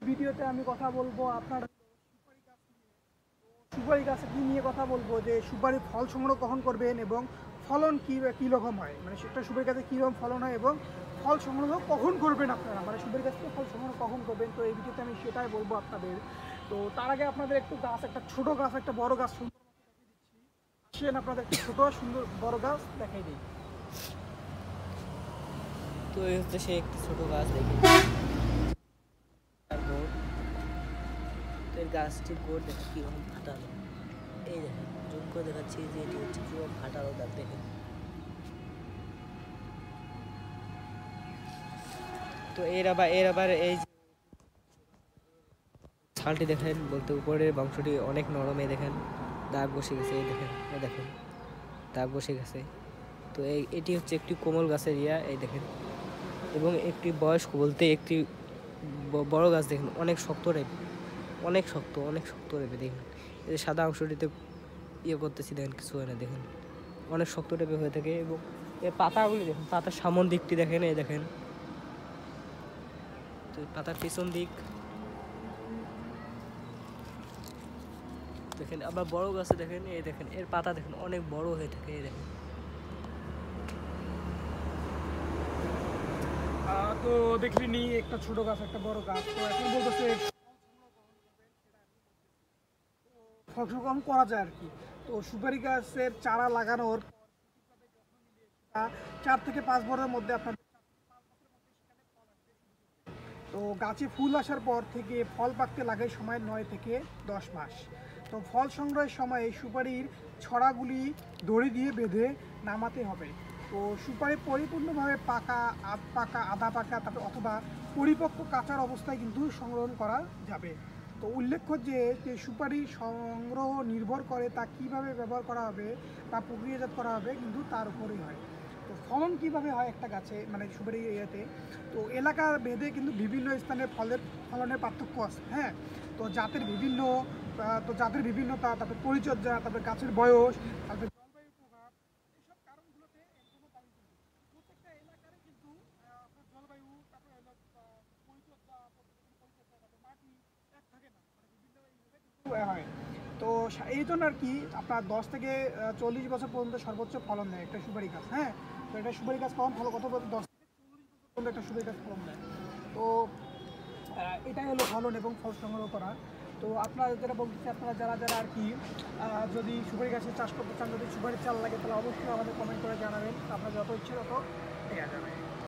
ভিডিওতে আমি কথা বলবো আপনার সুপারি গাছ নিয়ে কথা বলবো যে সুপারি ফল সংগ্রহ কখন করবেন এবং ফলন কী রকম হয়, মানে একটা সুপারি গাছে কীরকম ফলন হয় এবং ফল সংগ্রহ কখন করবেন আপনারা, মানে সুপারি গাছ থেকে ফল সংগ্রহ কখন করবেন। তো এই ভিডিওতে আমি সেটাই বলবো আপনাদের। তো তার আগে আপনাদের একটু গাছ, একটা ছোট গাছ একটা বড় গাছ সুন্দর আসেন আপনাদের একটা ছোট সুন্দর বড় গাছ দেখাই দিই। তো এই হচ্ছে সে একটি ছোট গাছ দেখে তারপর তো এই গাছটির গোড় দেখে কীরকম ফাটানো, এই দেখেন জুম করে দেখাচ্ছি যে এটি হচ্ছে কীরকম ফাটানো দাগ দেখেন। তো এর আবার এই ছালটি দেখেন, বলতে উপরের বংশটি অনেক নরম, এই দেখেন দাগ বসে গেছে, এই দেখেন দাগ বসে গেছে। তো এটি হচ্ছে একটি কোমল গাছের এই দেখেন, এবং একটি বয়স্ক বলতে একটি বড় গাছ দেখেন অনেক শক্ত টাইপের, অনেক শক্ত টাইপের দেখেন। এই সাদা অংশটিতে করতেছি দেখেন, কিছু হয় না দেখেন, অনেক শক্ত টাইপের হয়ে থাকে। এবং এর পাতাগুলি দেখেন, পাতার সামন দিকটি দেখেন, এই দেখেন। তো পাতার পিছন দিক দেখেন। আবার বড় গাছে দেখেন, এই দেখেন এর পাতা দেখেন অনেক বড় হয়ে থাকে, এই দেখেন। তো দেখলেনি একটা ছোট গাছ একটা বড় গাছ। তো এখন বলতেছে ফল সংগ্রহ করা যায় আর কি। তো সুপারি গাছের চারা লাগানোর 4 থেকে 5 বছরের মধ্যে আপনার তো গাছে ফুল আসার পর থেকে ফল পাকতে লাগে সময় 9 থেকে 10 মাস। তো ফল সংগ্রহের সময় সুপারির ছড়াগুলি দড়ি দিয়ে বেঁধে নামাতে হবে। তো সুপারি পরিপূর্ণভাবে পাকা পাকা আধা পাকা তারপর অথবা পরিপক্ক কাঁচার অবস্থায় কিন্তু সংগ্রহণ করা যাবে। তো উল্লেখ্য যে সুপারি সংগ্রহ নির্ভর করে তা কিভাবে ব্যবহার করা হবে বা প্রক্রিয়াজাত করা হবে কিন্তু তার উপরেই হয়। তো ফলন কীভাবে হয় একটা গাছে, মানে সুপারি ইয়েতে, তো এলাকা ভেদে কিন্তু বিভিন্ন স্থানে ফলনের পার্থক্য আছে। হ্যাঁ, তো জাতের বিভিন্নতা, তারপরে পরিচর্যা, তারপরে গাছের বয়স, তারপরে জলবায়ু প্রভাব, এইসব কারণগুলোতে কোনো পালন করবে। প্রত্যেকটা এলাকারই কিন্তু আপনার জলবায়ু, তারপরে পরিচর্যা, তারপরে মাটি এক থাকে না, মানে বিভিন্ন এইভাবে কিন্তু হয়। তো এই জন্য আর কি আপনার 10 থেকে 40 বছর পর্যন্ত সর্বোচ্চ ফলন দেয় একটা সুপারি গাছ। হ্যাঁ, তো এটা সুপারি গাছ কখন ফল কত 10 থেকে 40 বছর পর্যন্ত একটা সুপারি গাছ ফলন দেয়। তো এটাই হলো ফলন এবং ফল সংগ্রহ করা। তো আপনারা যেটা বলতেছি, আপনারা যারা যারা আর কি যদি সুপারি গাছের চাষ করতে চান, যদি সুপারির চাল লাগে তাহলে অবশ্যই আমাদের কমেন্ট করে জানাবেন। আপনার যত ইচ্ছে তত দেওয়া যাবে।